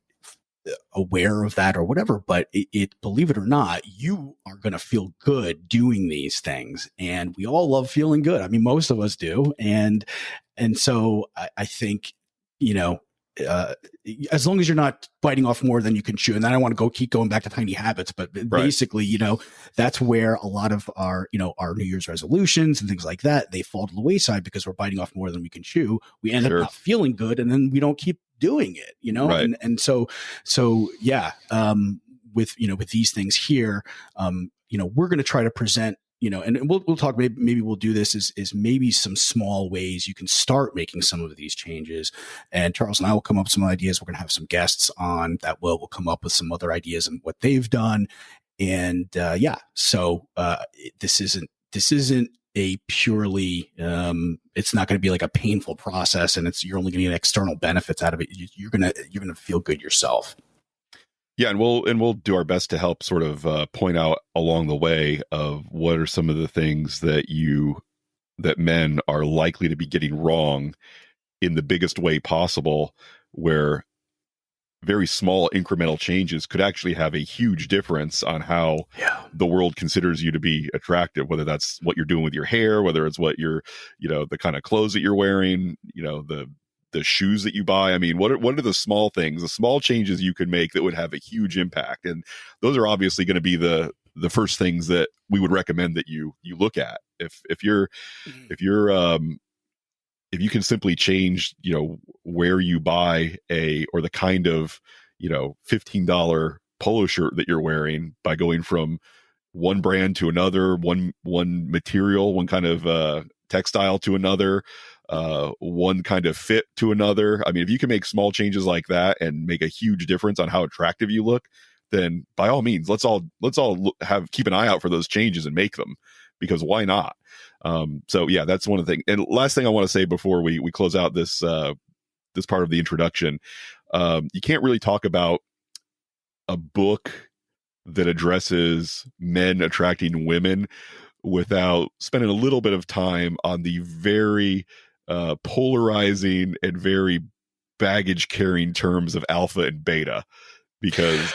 aware of that or whatever, but it believe it or not, you are going to feel good doing these things. And we all love feeling good. I mean, most of us do. And so I think, as long as you're not biting off more than you can chew. And then I want to keep going back to tiny habits, but basically, you know, that's where a lot of our, you know, our New Year's resolutions and things like that, they fall to the wayside because we're biting off more than we can chew. We end up not feeling good, and then we don't keep doing it, you know? Right. And so yeah, with, you know, with these things here, you know, we're going to try to present, you know, and we'll talk, maybe we'll do this is maybe some small ways you can start making some of these changes. And Charles and I will come up with some ideas. We're going to have some guests on that will come up with some other ideas and what they've done. And so this isn't a purely, it's not going to be like a painful process, and you're only going to get external benefits out of it. You're going to feel good yourself. Yeah, and we'll do our best to help sort of point out along the way of what are some of the things that men are likely to be getting wrong in the biggest way possible, where very small incremental changes could actually have a huge difference on how the world considers you to be attractive, whether that's what you're doing with your hair, whether it's what you're, you know, the kind of clothes that you're wearing, you know, the shoes that you buy. I mean, what are the small things, the small changes you could make that would have a huge impact? And those are obviously going to be the first things that we would recommend that you look at. If you can simply change, you know, where you buy or the kind of, you know, $15 polo shirt that you're wearing by going from one brand to another, one material, one kind of textile to another, one kind of fit to another. I mean, if you can make small changes like that and make a huge difference on how attractive you look, then by all means, let's all keep an eye out for those changes and make them, because why not? So yeah, that's one of the things. And last thing I want to say before we close out this part of the introduction, you can't really talk about a book that addresses men attracting women without spending a little bit of time on the very polarizing and very baggage carrying terms of alpha and beta, because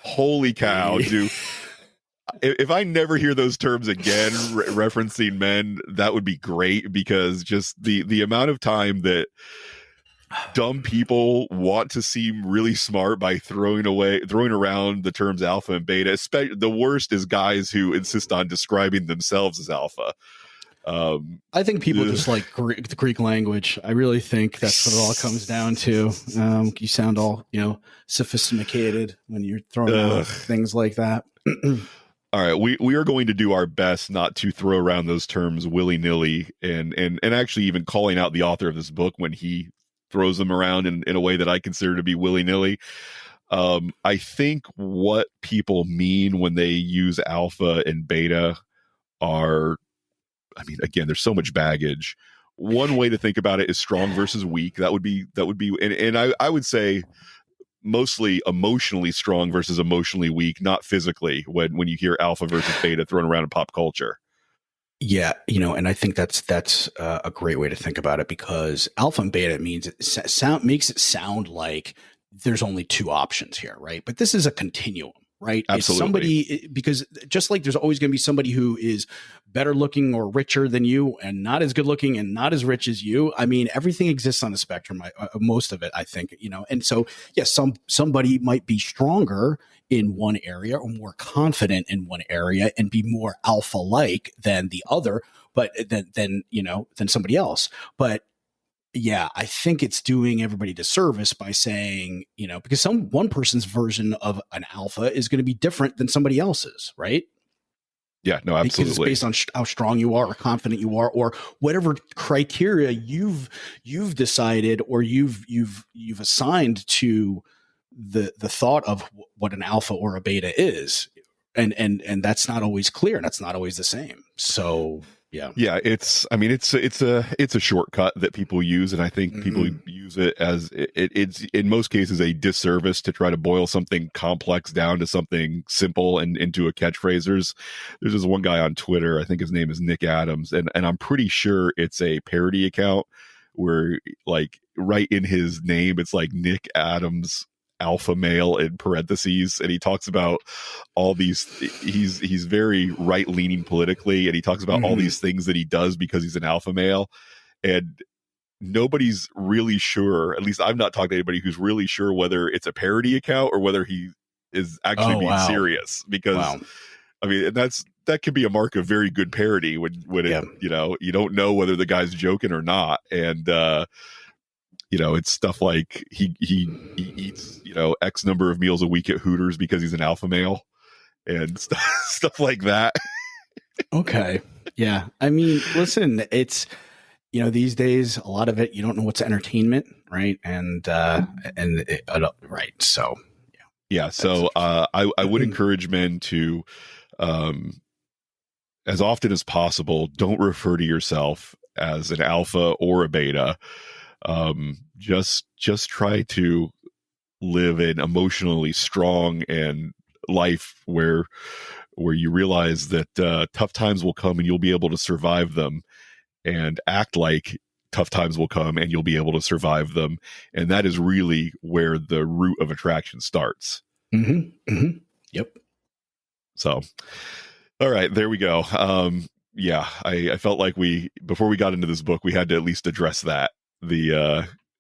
holy cow, if I never hear those terms again referencing men, that would be great, because just the amount of time that dumb people want to seem really smart by throwing around the terms alpha and beta. Especially, the worst is guys who insist on describing themselves as alpha. I think people just like the Greek language. I really think that's what it all comes down to. You sound all, you know, sophisticated when you're throwing out things like that. All right, we are going to do our best not to throw around those terms willy-nilly, and actually even calling out the author of this book when he throws them around in a way that I consider to be willy-nilly. I think what people mean when they use alpha and beta are, I mean, again, there's so much baggage. One way to think about it is strong versus weak. That would be, and I would say mostly emotionally strong versus emotionally weak, not physically, when you hear alpha versus beta thrown around in pop culture. Yeah, you know, and I think that's a great way to think about it, because alpha and beta means makes it sound like there's only two options here, right? But this is a continuum, right? Absolutely. Because just like there's always going to be somebody who is better looking or richer than you, and not as good looking and not as rich as you. I mean, everything exists on the spectrum. Most of it, I think, you know. And so, yes, somebody might be stronger in one area or more confident in one area and be more alpha-like than the other, but than somebody else. But yeah, I think it's doing everybody disservice by saying, you know, because one person's version of an alpha is going to be different than somebody else's, right? Yeah, no, absolutely. Because it's based on how strong you are or confident you are, or whatever criteria you've decided or you've assigned to the thought of what an alpha or a beta is. And that's not always clear, and that's not always the same. So yeah, it's a shortcut that people use, and I think people use it as it's in most cases a disservice to try to boil something complex down to something simple and into a catchphrase. There's this one guy on Twitter, I think his name is Nick Adams, and I'm pretty sure it's a parody account where, like, right in his name it's like Nick Adams alpha male in parentheses, and he talks about all these, he's very right leaning politically, and he talks about all these things that he does because he's an alpha male. And nobody's really sure. At least I've not talked to anybody who's really sure whether it's a parody account or whether he is actually being serious. Because I mean, that can be a mark of very good parody when it, you know, you don't know whether the guy's joking or not. And, you know, it's stuff like he eats, you know, X number of meals a week at Hooters because he's an alpha male and stuff like that. Okay. Yeah. I mean, listen, it's, you know, these days, a lot of it, you don't know what's entertainment, right? And right. So, yeah. So, I would encourage men to, as often as possible, don't refer to yourself as an alpha or a beta. Just try to live an emotionally strong and life where you realize that tough times will come and you'll be able to survive them, and act like tough times will come and you'll be able to survive them. And that is really where the root of attraction starts. Yep. So, all right, there we go. Yeah, I felt like before we got into this book, we had to at least address that,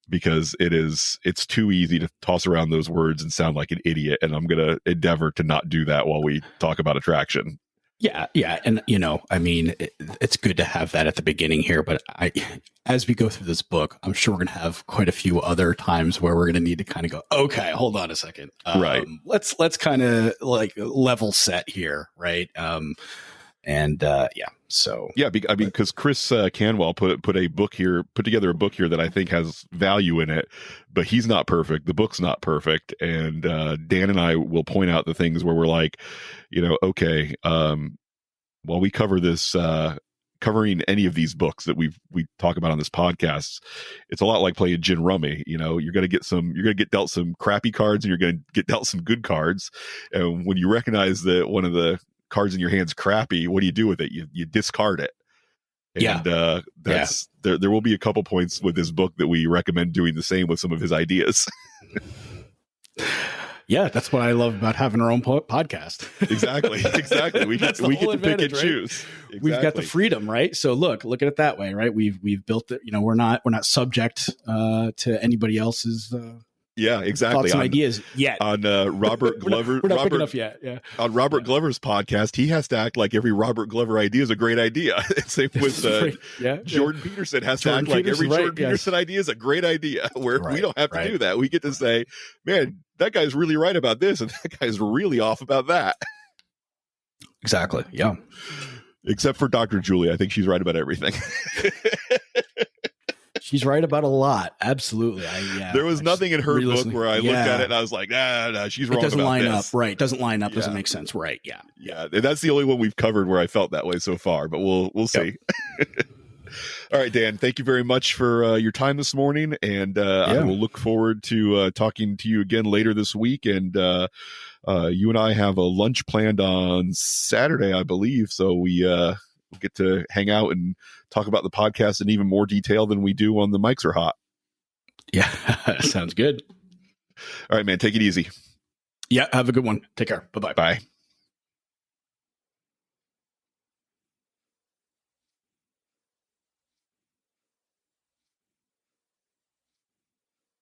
because it's too easy to toss around those words and sound like an idiot. And I'm going to endeavor to not do that while we talk about attraction. Yeah. Yeah. And, you know, I mean, it's good to have that at the beginning here, but as we go through this book, I'm sure we're going to have quite a few other times where we're going to need to kind of go, okay, hold on a second. Right. Let's kind of like level set here. Right. So yeah, I mean, because Chris Canwell put together a book here that I think has value in it, but he's not perfect. The book's not perfect, and Dan and I will point out the things where we're like, you know, okay, while we cover this, covering any of these books that we talk about on this podcast, it's a lot like playing gin rummy. You know, you're gonna get dealt some crappy cards, and you're gonna get dealt some good cards, and when you recognize that one of the cards in your hand's crappy, what do you do with it? You discard it. And there will be a couple points with this book that we recommend doing the same with some of his ideas. Yeah, that's what I love about having our own podcast. Exactly. We get to pick and choose. Exactly. We've got the freedom, right? So look at it that way, right? We've built it. You know, we're not subject to anybody else's. Yeah, exactly. Thoughts and ideas yet. On Robert Glover. we're not big enough yet. Yeah. On Robert Glover's podcast, he has to act like every Robert Glover idea is a great idea. Same with Jordan Peterson has to act like every Jordan Peterson idea is a great idea, where we don't have to do that. We get to say, man, that guy's really right about this, and that guy's really off about that. Exactly. Yeah. Except for Dr. Julie. I think she's right about everything. She's right about a lot. Absolutely. There was nothing in her book where I looked at it and I was like, nah, she's wrong about this. It doesn't line up. Right. Doesn't line up. Doesn't make sense. Right. Yeah. Yeah. And that's the only one we've covered where I felt that way so far, but we'll see. All right, Dan, thank you very much for your time this morning. And I will look forward to talking to you again later this week. And you and I have a lunch planned on Saturday, I believe. So we'll get to hang out and talk about the podcast in even more detail than we do on the Mics Are Hot. Yeah, sounds good. All right, man, take it easy. Yeah, have a good one. Take care. Bye-bye. Bye.